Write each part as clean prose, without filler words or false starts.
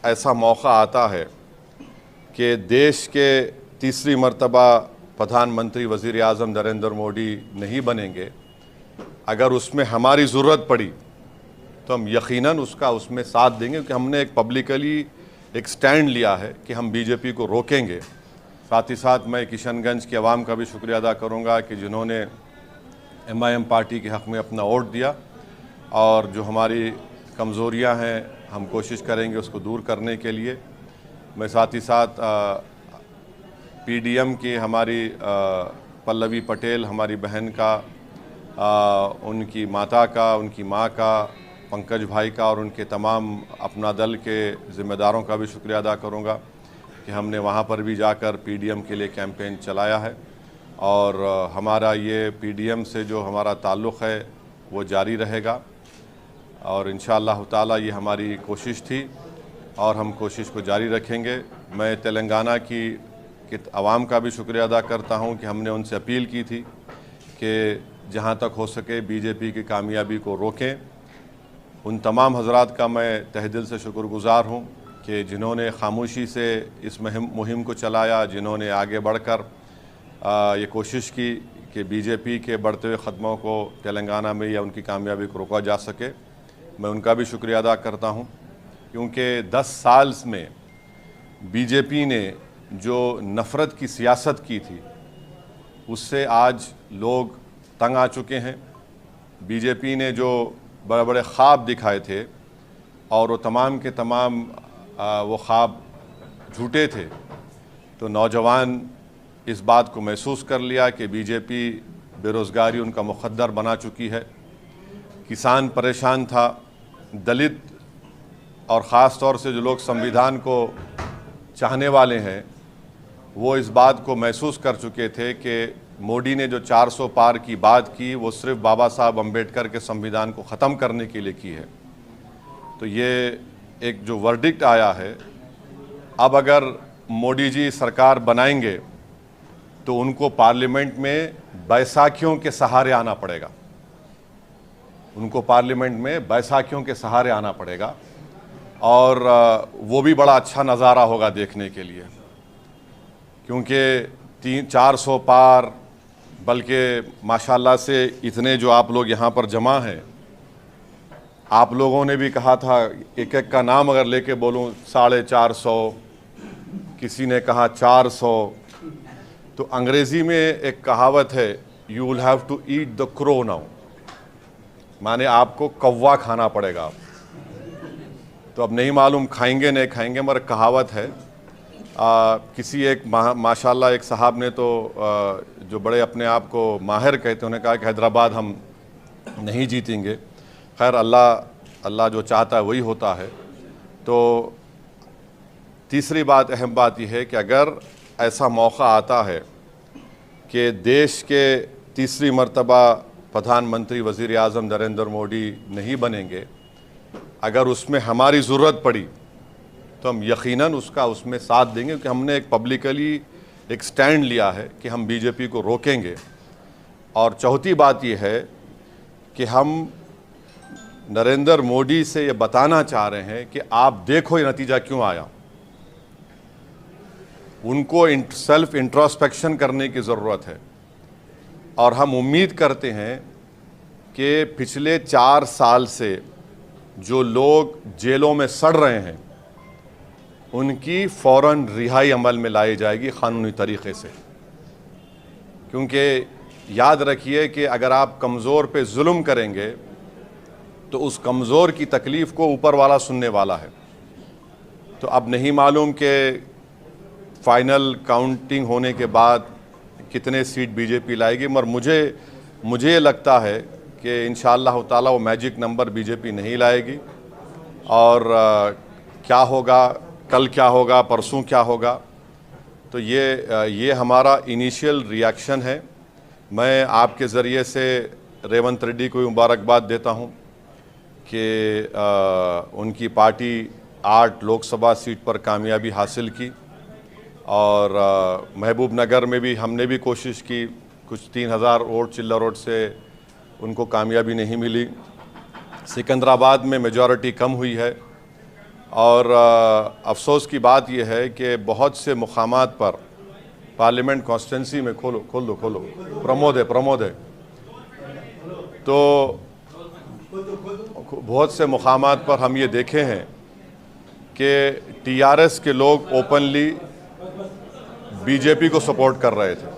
ऐसा मौका आता है कि देश के तीसरी मर्तबा प्रधानमंत्री वज़ीर आज़म नरेंद्र मोदी नहीं बनेंगे, अगर उसमें हमारी ज़रूरत पड़ी तो हम यकीनन उसमें साथ देंगे, क्योंकि हमने एक पब्लिकली एक स्टैंड लिया है कि हम बीजेपी को रोकेंगे। साथ ही साथ मैं किशनगंज के अवाम का भी शुक्रिया अदा करूँगा कि जिन्होंने MIM पार्टी के हक़ में अपना वोट दिया, और जो हमारी कमज़ोरियाँ हैं हम कोशिश करेंगे उसको दूर करने के लिए। मैं साथ ही साथ PDM की हमारी पल्लवी पटेल, हमारी बहन का, उनकी माता का, उनकी माँ का, पंकज भाई का और उनके तमाम अपना दल के ज़िम्मेदारों का भी शुक्रिया अदा करूँगा कि हमने वहाँ पर भी जाकर PDM के लिए कैंपेन चलाया है, और हमारा ये PDM से जो हमारा ताल्लुक़ है वो जारी रहेगा, और इंशाअल्लाह ताला ये हमारी कोशिश थी और हम कोशिश को जारी रखेंगे। मैं तेलंगाना की अवाम का भी शुक्रिया अदा करता हूँ कि हमने उनसे अपील की थी कि जहाँ तक हो सके बीजेपी की कामयाबी को रोकें। उन तमाम हज़रात का मैं तहे दिल से शुक्रगुज़ार हूँ कि जिन्होंने खामोशी से इस मुहिम को चलाया, जिन्होंने आगे बढ़कर ये कोशिश की कि बीजेपी के बढ़ते हुए क़दमों को तेलंगाना में या उनकी कामयाबी को रोका जा सके। मैं उनका भी शुक्रिया अदा करता हूँ, क्योंकि 10 साल में बीजेपी ने जो नफ़रत की सियासत की थी उससे आज लोग तंग आ चुके हैं। बीजेपी ने जो बड़े बड़े ख्वाब दिखाए थे और वो तमाम के तमाम वो ख्वाब झूठे थे, तो नौजवान इस बात को महसूस कर लिया कि बीजेपी बेरोज़गारी उनका मुक़द्दर बना चुकी है। किसान परेशान था, दलित और ख़ास तौर से जो लोग संविधान को चाहने वाले हैं वो इस बात को महसूस कर चुके थे कि मोदी ने जो 400 पार की बात की वो सिर्फ बाबा साहब अम्बेडकर के संविधान को ख़त्म करने के लिए की है। तो ये एक जो वर्डिक्ट आया है, अब अगर मोदी जी सरकार बनाएंगे तो उनको पार्लियामेंट में बैसाखियों के सहारे आना पड़ेगा, उनको पार्लियामेंट में बैसाखियों के सहारे आना पड़ेगा, और वो भी बड़ा अच्छा नज़ारा होगा देखने के लिए, क्योंकि 400 पार, बल्कि माशाल्लाह से इतने जो आप लोग यहाँ पर जमा हैं, आप लोगों ने भी कहा था एक एक का नाम अगर लेके बोलूँ 450, किसी ने कहा 400। तो अंग्रेज़ी में एक कहावत है, you will have to eat the crow now, माने आपको कौवा खाना पड़ेगा। तो अब नहीं मालूम खाएंगे नहीं खाएंगे, मगर कहावत है। किसी एक माशाल्लाह एक साहब ने तो जो बड़े अपने आप को माहिर कहते हैं, उन्होंने कहा कि हैदराबाद हम नहीं जीतेंगे। खैर अल्लाह जो चाहता है वही होता है। तो तीसरी बात, अहम बात यह है कि अगर ऐसा मौका आता है कि देश के तीसरी मर्तबा प्रधानमंत्री वज़ीर आज़म नरेंद्र मोदी नहीं बनेंगे, अगर उसमें हमारी ज़रूरत पड़ी तो हम यकीनन उसमें साथ देंगे, क्योंकि हमने एक पब्लिकली एक स्टैंड लिया है कि हम बीजेपी को रोकेंगे। और चौथी बात यह है कि हम नरेंद्र मोदी से ये बताना चाह रहे हैं कि आप देखो ये नतीजा क्यों आया। उनको सेल्फ इंट्रोस्पेक्शन करने की ज़रूरत है, और हम उम्मीद करते हैं कि पिछले 4 साल से जो लोग जेलों में सड़ रहे हैं उनकी फ़ौरन रिहाई अमल में लाई जाएगी क़ानूनी तरीक़े से। क्योंकि याद रखिए कि अगर आप कमज़ोर पे जुल्म करेंगे तो उस कमज़ोर की तकलीफ़ को ऊपर वाला सुनने वाला है। तो अब नहीं मालूम कि फ़ाइनल काउंटिंग होने के बाद कितने सीट बीजेपी लाएगी, मगर मुझे लगता है कि इंशाअल्लाह ताला वो मैजिक नंबर बीजेपी नहीं लाएगी। और क्या होगा, कल क्या होगा, परसों क्या होगा, तो ये हमारा इनिशियल रिएक्शन है। मैं आपके ज़रिए से रेवंत रेड्डी को मुबारकबाद देता हूँ कि उनकी पार्टी 8 लोकसभा सीट पर कामयाबी हासिल की, और महबूब नगर में भी हमने भी कोशिश की, कुछ 3000 वोट चिल्ला वोट से उनको कामयाबी नहीं मिली। सिकंदराबाद में मेजॉरिटी कम हुई है, और अफसोस की बात यह है कि बहुत से मुकामात पर पार्लियामेंट कॉन्स्टिट्यूंसी में खोल दो प्रमोद है तो बहुत से मुकामात पर हम ये देखे हैं कि टीआरएस के लोग ओपनली बीजेपी को सपोर्ट कर रहे थे।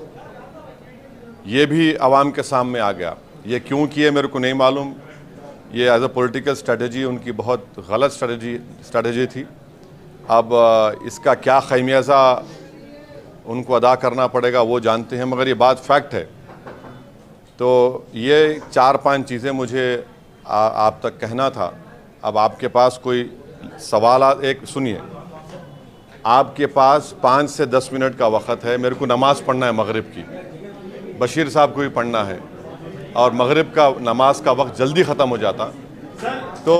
ये भी आवाम के सामने आ गया। ये क्यों किए मेरे को नहीं मालूम। ये एज अ पॉलिटिकल स्ट्रेटजी उनकी बहुत गलत स्ट्रेटजी थी। अब इसका क्या खमियाजा उनको अदा करना पड़ेगा वो जानते हैं, मगर ये बात फैक्ट है। तो ये 4-5 चीज़ें मुझे आप तक कहना था। अब आपके पास कोई सवाल एक सुनिए, आपके पास 5 से 10 मिनट का वक़्त है। मेरे को नमाज़ पढ़ना है मगरिब की, बशीर साहब को भी पढ़ना है और मगरिब का नमाज का वक्त जल्दी ख़त्म हो जाता तो